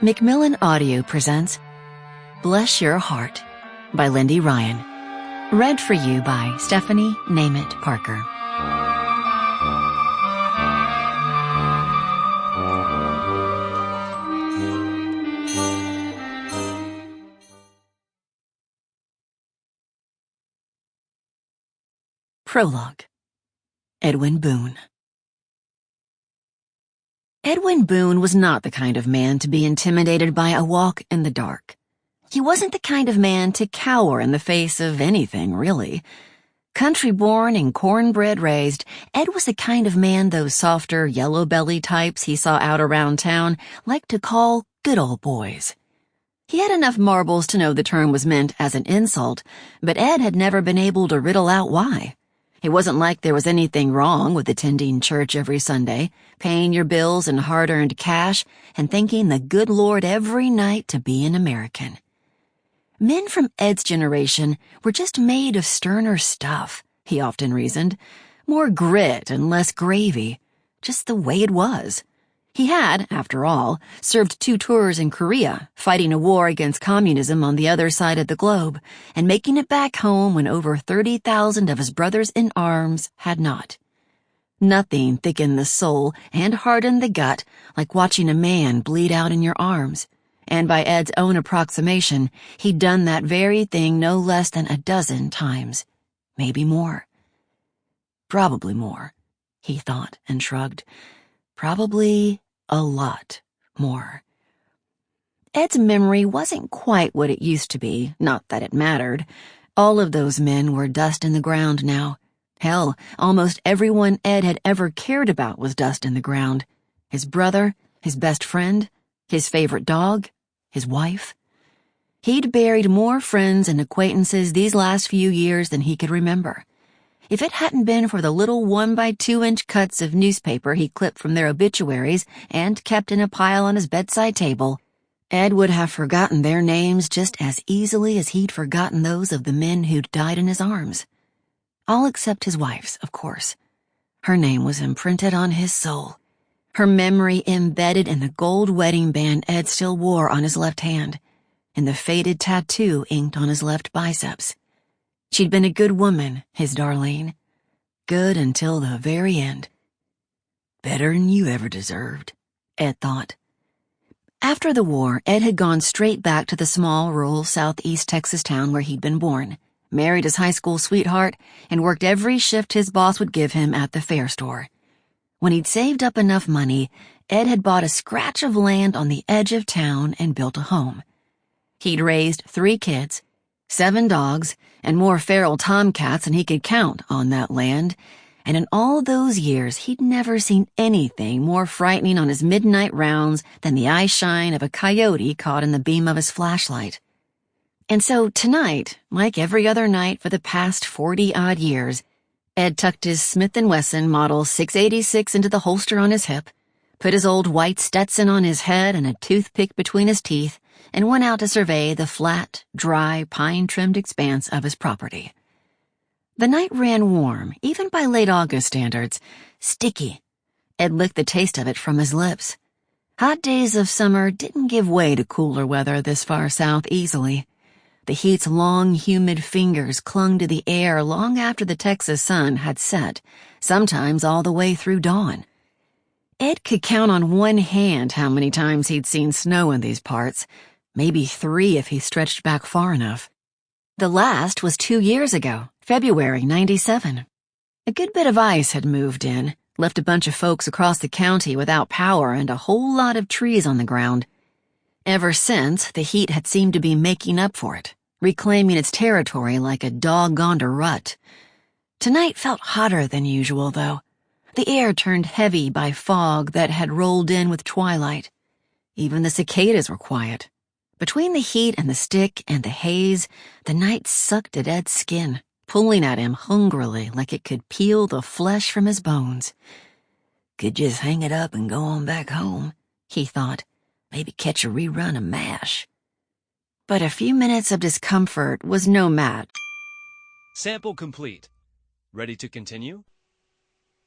Macmillan Audio presents Bless Your Heart by Lindy Ryan. Read for you by Stephanie Németh-Parker. Prologue. Edwin Boone. Edwin Boone was not the kind of man to be intimidated by a walk in the dark. He wasn't the kind of man to cower in the face of anything, really. Country-born and cornbread raised, Ed was the kind of man those softer, yellow-belly types he saw out around town liked to call good old boys. He had enough marbles to know the term was meant as an insult, but Ed had never been able to riddle out why. It wasn't like there was anything wrong with attending church every Sunday, paying your bills in hard-earned cash, and thanking the good Lord every night to be an American. Men from Ed's generation were just made of sterner stuff, he often reasoned. More grit and less gravy. Just the way it was. He had, after all, served 2 tours in Korea, fighting a war against communism on the other side of the globe, and making it back home when over 30,000 of his brothers in arms had not. Nothing thickened the soul and hardened the gut like watching a man bleed out in your arms. And by Ed's own approximation, he'd done that very thing no less than a dozen times. Maybe more. Probably more, he thought and shrugged. Probably a lot more. Ed's memory wasn't quite what it used to be, not that it mattered. All of those men were dust in the ground now. Hell, almost everyone Ed had ever cared about was dust in the ground. His brother, his best friend, his favorite dog, his wife. He'd buried more friends and acquaintances these last few years than he could remember. If it hadn't been for the little 1-by-2-inch cuts of newspaper he clipped from their obituaries and kept in a pile on his bedside table, Ed would have forgotten their names just as easily as he'd forgotten those of the men who'd died in his arms. All except his wife's, of course. Her name was imprinted on his soul. Her memory embedded in the gold wedding band Ed still wore on his left hand, in the faded tattoo inked on his left biceps. She'd been a good woman, his Darlene. Good until the very end. Better than you ever deserved, Ed thought. After the war, Ed had gone straight back to the small, rural southeast Texas town where he'd been born, married his high school sweetheart, and worked every shift his boss would give him at the fair store. When he'd saved up enough money, Ed had bought a scratch of land on the edge of town and built a home. He'd raised 3 kids, 7 dogs, and more feral tomcats than he could count on that land, and in all those years he'd never seen anything more frightening on his midnight rounds than the eye shine of a coyote caught in the beam of his flashlight. And so tonight, like every other night for the past 40-odd years, Ed tucked his Smith & Wesson Model 686 into the holster on his hip, put his old white Stetson on his head and a toothpick between his teeth, and went out to survey the flat, dry, pine-trimmed expanse of his property. The night ran warm, even by late August standards, sticky. Ed licked the taste of it from his lips. Hot days of summer didn't give way to cooler weather this far south easily. The heat's long, humid fingers clung to the air long after the Texas sun had set, sometimes all the way through dawn. Ed could count on one hand how many times he'd seen snow in these parts, maybe 3 if he stretched back far enough. The last was 2 years ago, February '97. A good bit of ice had moved in, left a bunch of folks across the county without power and a whole lot of trees on the ground. Ever since, the heat had seemed to be making up for it, reclaiming its territory like a dog gone to rut. Tonight felt hotter than usual, though. The air turned heavy by fog that had rolled in with twilight. Even the cicadas were quiet. Between the heat and the stick and the haze, the night sucked at Ed's skin, pulling at him hungrily like it could peel the flesh from his bones. Could just hang it up and go on back home, he thought. Maybe catch a rerun of MASH. But a few minutes of discomfort was no match. Sample complete. Ready to continue?